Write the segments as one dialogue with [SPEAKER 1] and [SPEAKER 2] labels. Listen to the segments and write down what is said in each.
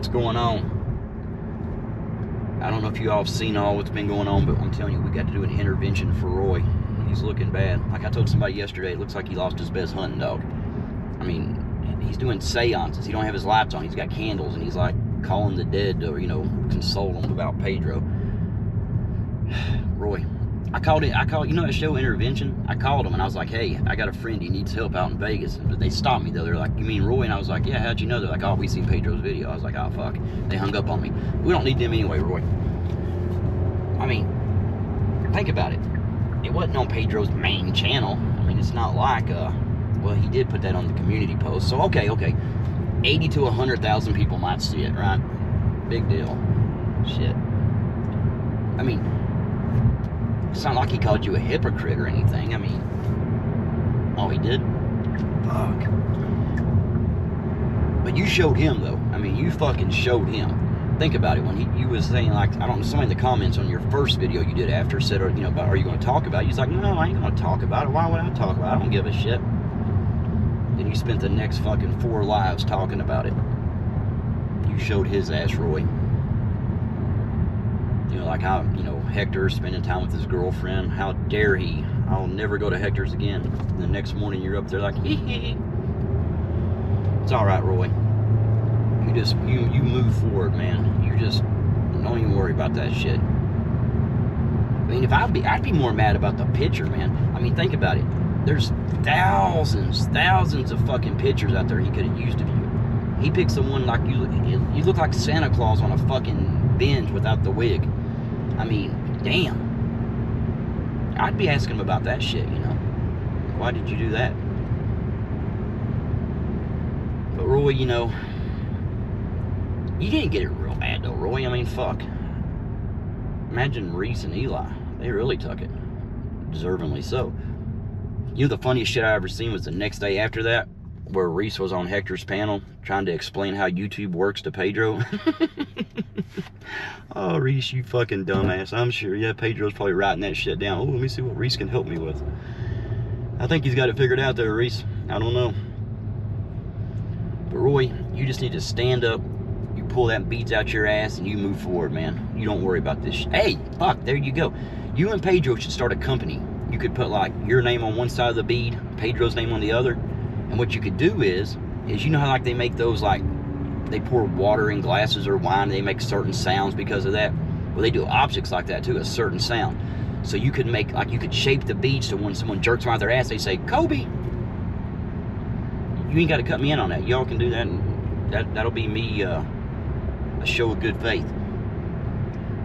[SPEAKER 1] what's going on. I don't know if you all have seen all what's been going on, but I'm telling you, we got to do an intervention for Roy. He's looking bad. Like I told somebody yesterday, it looks like he lost his best hunting dog. I mean, he's doing seances. He don't have his lights on. He's got candles, and he's like calling the dead to, console them about Pedro. Roy, I called, you know that show In-ter-ven? I called him and I was like, hey, I got a friend, he needs help out in Vegas. But they stopped me though. They're like, you mean Roy? And I was like, yeah, how'd you know? They're like, oh, we seen Pedro's video. I was like, oh, fuck. They hung up on me. We don't need them anyway, Roy. I mean, think about it. It wasn't on Pedro's main channel. I mean, it's not like, well, he did put that on the community post. So, okay. 80 to 100,000 people might see it, right? Big deal. Shit. I mean, it's not like he called you a hypocrite or anything. I mean, oh, he did? Fuck. But you showed him, though. I mean, you fucking showed him. Think about it. When you was saying, like, I don't know, somebody in the comments on your first video you did after said, about, are you going to talk about it? He's like, no, I ain't going to talk about it. Why would I talk about it? I don't give a shit. Then you spent the next fucking 4 lives talking about it. You showed his ass, Roy. Like how, Hector spending time with his girlfriend. How dare he? I'll never go to Hector's again. And the next morning you're up there like, hee hee. It's all right, Roy. You move forward, man. You just don't even worry about that shit. I mean, if I'd be more mad about the picture, man. I mean, think about it. There's thousands of fucking pictures out there he could have used of you. He picks the one like you look like Santa Claus on a fucking bench without the wig. I mean, damn. I'd be asking him about that shit, Why did you do that? But Roy, you didn't get it real bad though, Roy. I mean, fuck. Imagine Reese and Eli. They really took it. Deservingly so. The funniest shit I ever seen was the next day after that, where Reese was on Hector's panel trying to explain how YouTube works to Pedro. Oh, Reese, you fucking dumbass. I'm sure, yeah, Pedro's probably writing that shit down. Oh, let me see what Reese can help me with. I think he's got it figured out there, Reese. I don't know. But Roy, you just need to stand up, you pull that beads out your ass, and you move forward, man. You don't worry about this shit. Hey, fuck, there you go. You and Pedro should start a company. You could put, like, your name on one side of the bead, Pedro's name on the other. And what you could do is how, like, they make those, like, they pour water in glasses or wine, they make certain sounds because of that. Well, they do objects like that too, a certain sound. So you could make, like, you could shape the beads to when someone jerks around their ass, they say, Kobe. You ain't got to cut me in on that. Y'all can do that, and that'll be me, a show of good faith.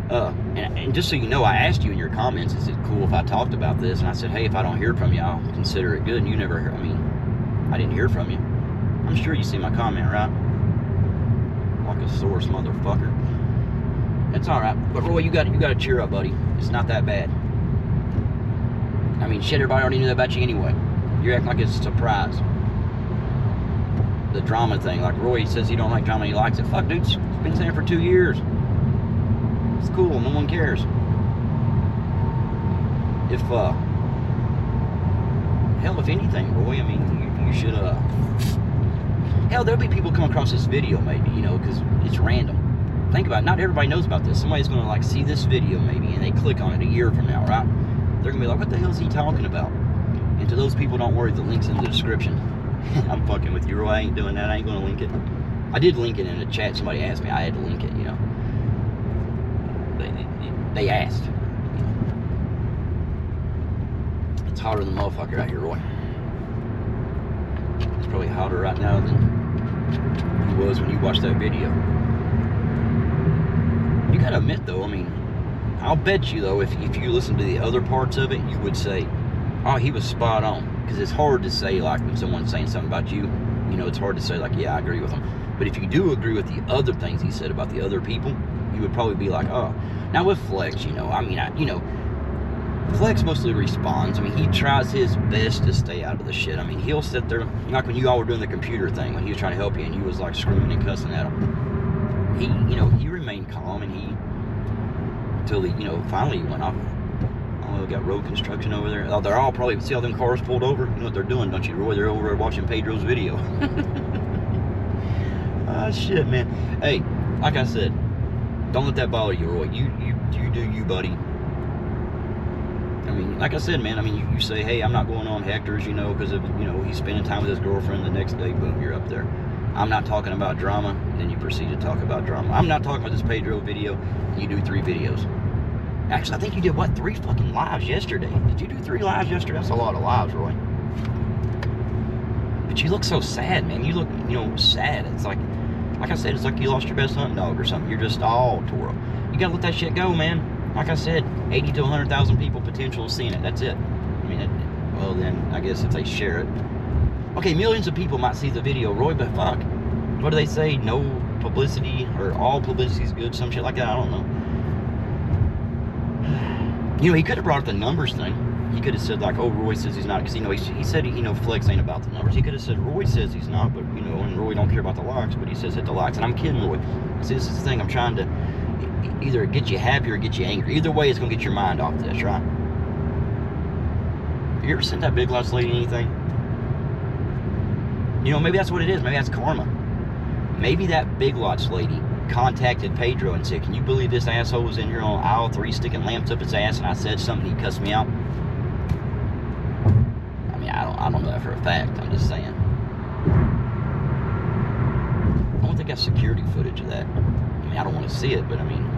[SPEAKER 1] And just so you know, I asked you in your comments, is it cool if I talked about this? And I said, hey, if I don't hear from you, I'll consider it good. And you never heard. I mean, I didn't hear from you. I'm sure you see my comment, right? Like a source, motherfucker. It's all right. But Roy, you got to cheer up, buddy. It's not that bad. I mean, shit, everybody already knew that about you anyway. You're acting like it's a surprise. The drama thing, like Roy says he don't like drama, he likes it. Fuck, dude, it's been saying for 2 years. It's cool, no one cares. Hell, if anything, Roy, I mean, you should, hell, there'll be people come across this video maybe, because it's random. Think about it, not everybody knows about this. Somebody's gonna, like, see this video maybe, and they click on it a year from now, right? They're gonna be like, what the hell is he talking about? And to those people, don't worry, the link's in the description. I'm fucking with you, Roy. I ain't doing that. I ain't gonna link it. I did link it in a chat. Somebody asked me. I had to link it, They asked. It's hotter than motherfucker out here, Roy. It's probably hotter right now than it was when you watched that video. You gotta admit, though, I mean, I'll bet you, though, if you listen to the other parts of it, you would say, oh, he was spot on. Because it's hard to say, like, when someone's saying something about you, it's hard to say, like, yeah, I agree with him. But if you do agree with the other things he said about the other people, you would probably be like, oh. Now with Flex, Flex mostly responds. I mean, he tries his best to stay out of the shit. I mean, he'll sit there, like when you all were doing the computer thing, when he was trying to help you and you was, like, screaming and cussing at him. He remained calm, and until he, finally he went off. Oh, got road construction over there. Oh, they're all probably, see all them cars pulled over? You know what they're doing, don't you, Roy? They're over there watching Pedro's video. Oh, shit, man. Hey, like I said, don't let that bother you, Roy. You do you, buddy. I mean, like I said, man, I mean, you say, hey, I'm not going on Hector's, you know, because of, you know, he's spending time with his girlfriend. The next day, boom, you're up there. I'm not talking about drama. Then you proceed to talk about drama. I'm not talking about this Pedro video. You do 3 videos. Actually, I think you did, what, 3 fucking lives yesterday? Did you do 3 lives yesterday? That's a lot of lives, Roy. But you look so sad, man. You look, you know, sad. It's like I said, it's like you lost your best hunting dog or something. You're just all tore up. You gotta let that shit go, man. Like I said, 80 to 100,000 people potential seeing it. That's it. I mean, well then, I guess if they share it. Okay, millions of people might see the video, Roy, but fuck. What do they say? No publicity, or all publicity is good, some shit like that. I don't know. You know, he could have brought up the numbers thing. He could have said, like, oh, Roy says he's not, because, you know, he said, you know, flex ain't about the numbers. He could have said, Roy says he's not, but, you know, and Roy don't care about the likes, but he says hit the likes. And I'm kidding, Roy. See, this is the thing. I'm trying to either get you happy or get you angry. Either way, it's going to get your mind off this, right? You ever sent that Big Lots lady anything? You know, maybe that's what it is. Maybe that's karma. Maybe that Big Lots lady contacted Pedro and said, can you believe this asshole was in here on aisle 3 sticking lamps up his ass, and I said something, he cussed me out? I mean, I don't know that for a fact. I'm just saying. I don't think I have security footage of that. I mean, I don't want to see it, but I mean,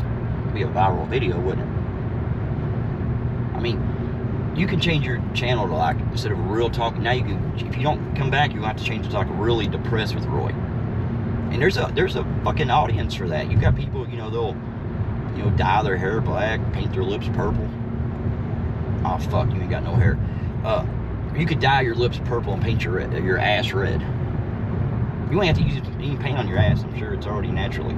[SPEAKER 1] it'd be a viral video, wouldn't it? I mean, you can change your channel to, like, instead of real talk, now you can, if you don't come back, you have to change it to, like, really depressed with Roy. And there's a fucking audience for that. You've got people, you know, they'll, you know, dye their hair black, paint their lips purple. Oh, fuck, you ain't got no hair. You could dye your lips purple and paint your ass red. You ain't have to use any paint on your ass. I'm sure it's already naturally.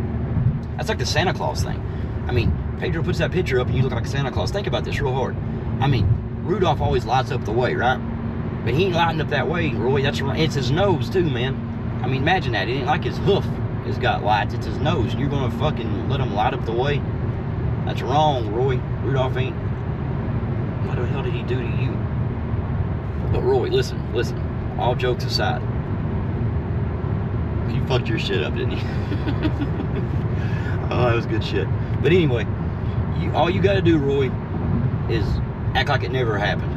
[SPEAKER 1] That's like the Santa Claus thing. I mean, Pedro puts that picture up and you look like Santa Claus. Think about this real hard. I mean, Rudolph always lights up the way, right? But he ain't lighting up that way, Roy. That's right. It's his nose, too, man. I mean, imagine that. It ain't like his hoof has got lights. It's his nose. And you're going to fucking let him light up the way? That's wrong, Roy. Rudolph ain't... What the hell did he do to you? But, Roy, listen. All jokes aside. You fucked your shit up, didn't you? Oh, that was good shit. But anyway, all you got to do, Roy, is act like it never happened.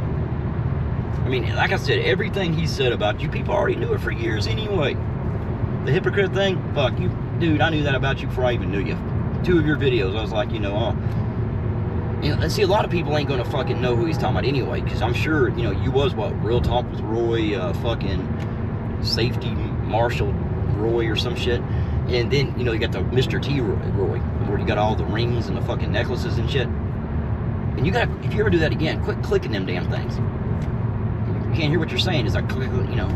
[SPEAKER 1] I mean, like I said, everything he said about you, people already knew it for years anyway. The hypocrite thing, fuck you, dude. I knew that about you before I even knew you. 2 of your videos, I was like, you know, and see, a lot of people ain't gonna fucking know who he's talking about anyway, because I'm sure, you know, you was what, Real Talk with Roy, fucking Safety Marshal Roy or some shit, and then, you know, you got the Mr. T Roy, where you got all the rings and the fucking necklaces and shit. And you gotta, if you ever do that again, quit clicking them damn things. You can't hear what you're saying. It's like, you know,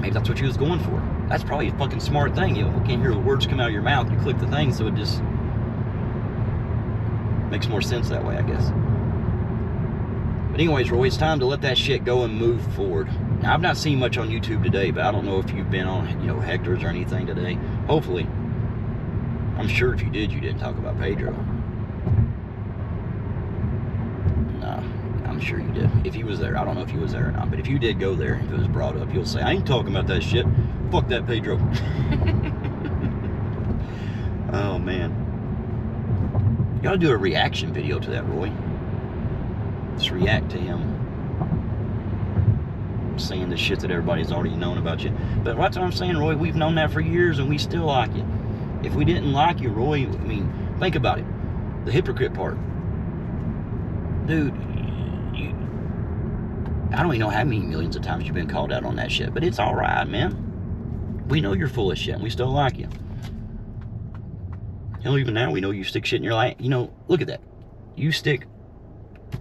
[SPEAKER 1] maybe that's what you was going for. That's probably a fucking smart thing. You can't hear the words come out of your mouth. You click the thing, so it just makes more sense that way, I guess. But anyways, Roy, it's time to let that shit go and move forward. Now, I've not seen much on YouTube today, but I don't know if you've been on, you know, Hector's or anything today. Hopefully. I'm sure if you did, you didn't talk about Pedro. No, I'm sure you did. If he was there, I don't know if he was there or not, but if you did go there, if it was brought up, you'll say, I ain't talking about that shit. Fuck that Pedro. Oh, man. You gotta do a reaction video to that, Roy. Just react to him saying the shit that everybody's already known about you. But that's what I'm saying, Roy. We've known that for years, and we still like you. If we didn't like you, Roy, I mean, think about it. The hypocrite part. Dude, I don't even know how many millions of times you've been called out on that shit, but it's all right, man. We know you're full of shit, and we still like you. Hell, even now, we know you stick shit in your life. You know, look at that. You stick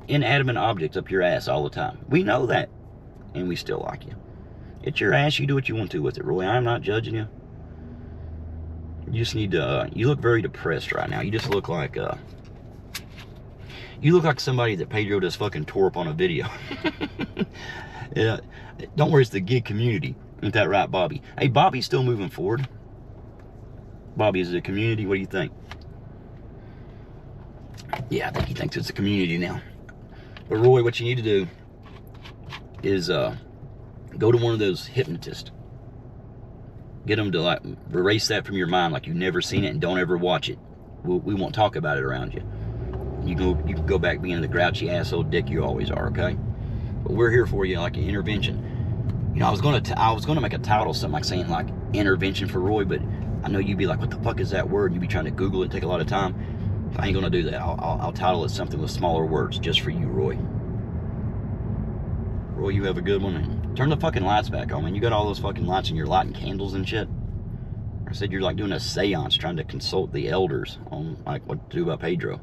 [SPEAKER 1] inanimate objects up your ass all the time. We know that, and we still like you. It's your ass. You do what you want to with it, Roy. I'm not judging you. You just need to, you look very depressed right now. You just look like, you look like somebody that Pedro just fucking tore up on a video. Yeah, don't worry, it's the gig community. Ain't that right, Bobby? Hey, Bobby's still moving forward. Bobby, is it a community? What do you think? Yeah, I think he thinks it's a community now. But Roy, what you need to do is go to one of those hypnotists. Get them to like erase that from your mind, like you've never seen it, and don't ever watch it. We won't talk about it around you. You can go back being the grouchy asshole dick you always are, okay? But we're here for you, like an intervention. You know, I was gonna make a title, something like saying like intervention for Roy, but I know you'd be like, what the fuck is that word? And you'd be trying to Google it and take a lot of time. I ain't gonna do that. I'll title it something with smaller words, just for you, Roy. Roy, you have a good one. And turn the fucking lights back on, man. You got all those fucking lights and you're lighting candles and shit. I said you're like doing a seance, trying to consult the elders on like what to do about Pedro.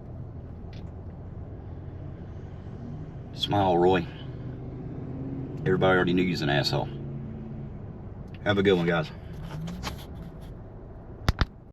[SPEAKER 1] Smile, Roy. Everybody already knew you was an asshole. Have a good one, guys.